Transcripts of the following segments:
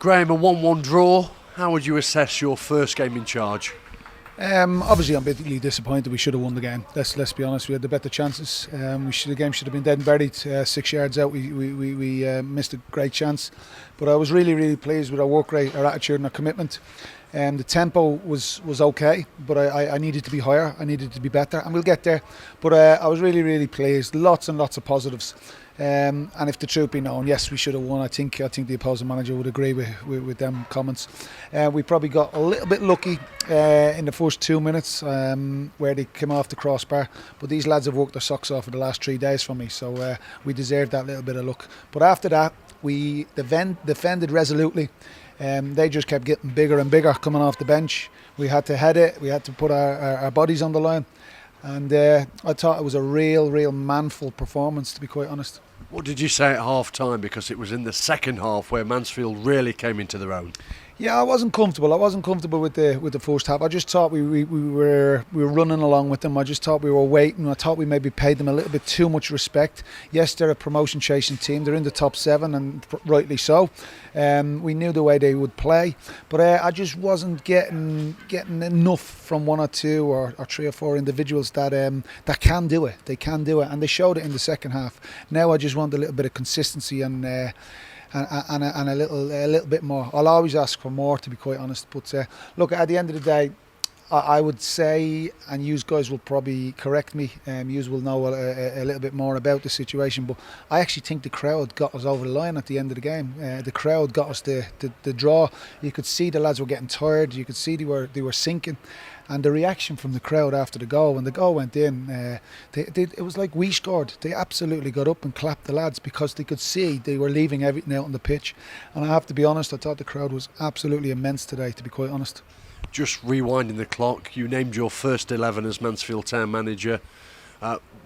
Graham, a 1-1 draw. How would you assess your first game in charge? Obviously, I'm bitterly disappointed. We should have won the game. Let's be honest. We had the better chances. The game should have been dead and buried. 6 yards out, we missed a great chance. But I was really pleased with our work rate, our attitude, and our commitment. The tempo was okay, but I needed to be higher. I needed to be better, and we'll get there. But I was really pleased. Lots and lots of positives. And if the truth be known, yes, we should have won. I think the opposing manager would agree with them comments. We probably got a little bit lucky in the first 2 minutes where they came off the crossbar. But these lads have worked their socks off for the last 3 days for me, so we deserved that little bit of luck. But after that, we defended resolutely. They just kept getting bigger and bigger coming off the bench. We had to head it. We had to put our bodies on the line. And I thought it was a real manful performance, to be quite honest. What did you say at half-time? Because it was in the second half where Mansfield really came into their own. Yeah, I wasn't comfortable. With the first half. I just thought we were running along with them. I just thought we were waiting. I thought we maybe paid them a little bit too much respect. Yes, they're a promotion chasing team. They're in the top 7, and rightly so. We knew the way they would play, but I just wasn't getting enough from 1 or 2 or 3 or 4 individuals that can do it. They can do it, and they showed it in the second half. Now I just want a little bit of consistency and a little bit more. I'll always ask for more, to be quite honest. But look, at the end of the day, I would say, and you guys will probably correct me, you will know a little bit more about the situation, but I actually think the crowd got us over the line at the end of the game. The crowd got us the draw. You could see the lads were getting tired. You could see they were sinking. And the reaction from the crowd after the goal, when the goal went in, it was like we scored. They absolutely got up and clapped the lads because they could see they were leaving everything out on the pitch. And I have to be honest, I thought the crowd was absolutely immense today, to be quite honest. Just rewinding the clock, you named your first 11 as Mansfield Town manager.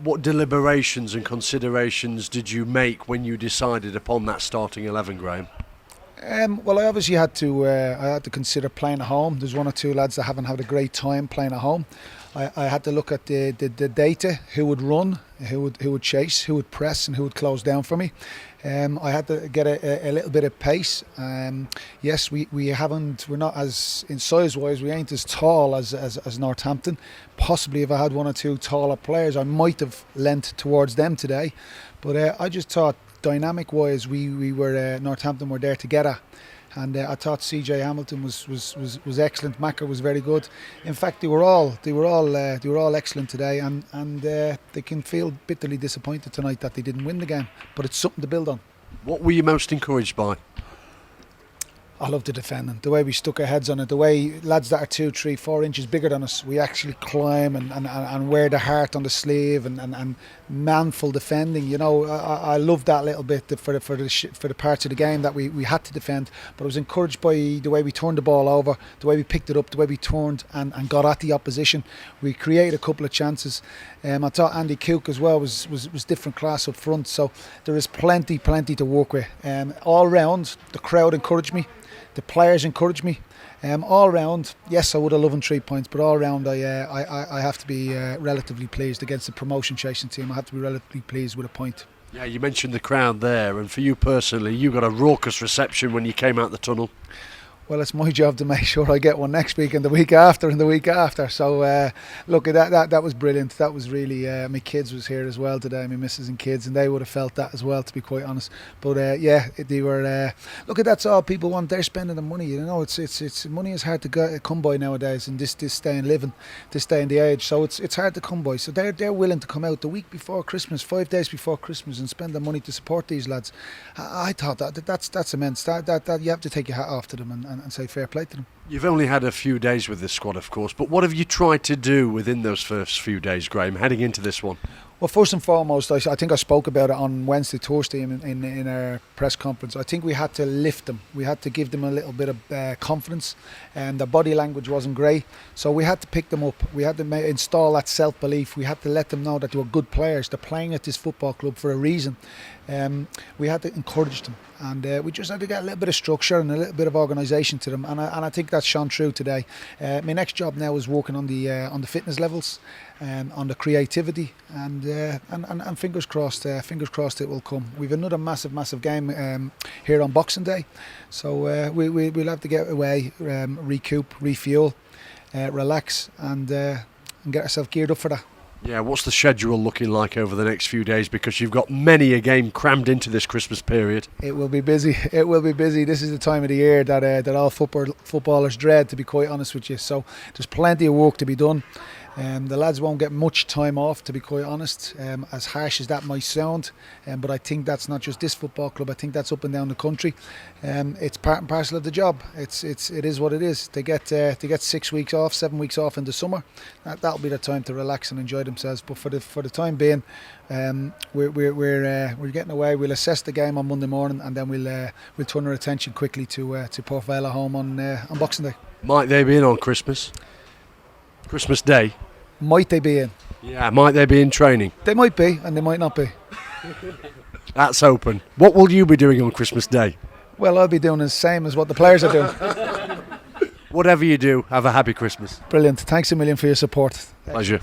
What deliberations and considerations did you make when you decided upon that starting 11, Graham? Well, I obviously had to consider playing at home. There's 1 or 2 lads that haven't had a great time playing at home. I had to look at the data, who would run, who would chase, who would press, and who would close down for me. I had to get a little bit of pace. Yes, we're not as, in size wise, we ain't as tall as Northampton. Possibly if I had 1 or 2 taller players, I might have lent towards them today. But I just thought, dynamic wise, we were Northampton were there together, and I thought CJ Hamilton was excellent. Macker was very good. In fact, they were all excellent today, and they can feel bitterly disappointed tonight that they didn't win the game. But it's something to build on. What were you most encouraged by? I love the defending, the way we stuck our heads on it, the way lads that are 2, 3, 4 inches bigger than us, we actually climb and wear the heart on the sleeve and manful defending. You know, I love that little bit for the parts of the game that we had to defend. But I was encouraged by the way we turned the ball over, the way we picked it up, the way we turned and got at the opposition. We created a couple of chances. I thought Andy Cook as well was different class up front. So there is plenty to work with. All round, the crowd encouraged me. The players encouraged me. All round, yes, I would have loved 3 points, but all round, I have to be relatively pleased against the promotion chasing team. I have to be relatively pleased with a point. Yeah, you mentioned the crowd there, and for you personally, you got a raucous reception when you came out the tunnel. Well, it's my job to make sure I get one next week and the week after and the week after. So, look, that was brilliant. That was really, my kids was here as well today, my missus and kids, and they would have felt that as well, to be quite honest. But yeah, they were. Look, that's all people want. They're spending the money. You know, it's money is hard to come by nowadays in this day and living, this day and the age. So it's hard to come by. So they're willing to come out the week before Christmas, 5 days before Christmas, and spend the money to support these lads. I thought that's immense. That you have to take your hat off to them and say fair play to them. You've only had a few days with this squad, of course, but what have you tried to do within those first few days, Graham, heading into this one? Well, first and foremost, I think I spoke about it on Wednesday, Thursday in our press conference. I think we had to lift them. We had to give them a little bit of confidence, and their body language wasn't great. So we had to pick them up. We had to install that self-belief. We had to let them know that they were good players. They're playing at this football club for a reason. We had to encourage them, and we just had to get a little bit of structure and a little bit of organisation to them. And I think that's shone through today. My next job now is working on the fitness levels, on the creativity, and fingers crossed it will come. We've another massive game here on Boxing Day, so we'll have to get away, recoup, refuel, relax, and get ourselves geared up for that. Yeah, what's the schedule looking like over the next few days? Because you've got many a game crammed into this Christmas period. It will be busy. It will be busy. This is the time of the year that all footballers dread, to be quite honest with you. So there's plenty of work to be done. The lads won't get much time off, to be quite honest, as harsh as that might sound, but I think that's not just this football club. I think that's up and down the country. It's part and parcel of the job. It is what it is. They get 6 weeks off, 7 weeks off in the summer. That'll be the time to relax and enjoy themselves. But for the time being, we're getting away. We'll assess the game on Monday morning, and then we'll turn our attention quickly to Port Vale at home on Boxing Day. Might they be in on Christmas Day? Might they be in? Yeah, might they be in training? They might be, and they might not be. That's open. What will you be doing on Christmas Day? Well, I'll be doing the same as what the players are doing. Whatever you do, have a happy Christmas. Brilliant. Thanks a million for your support. Pleasure.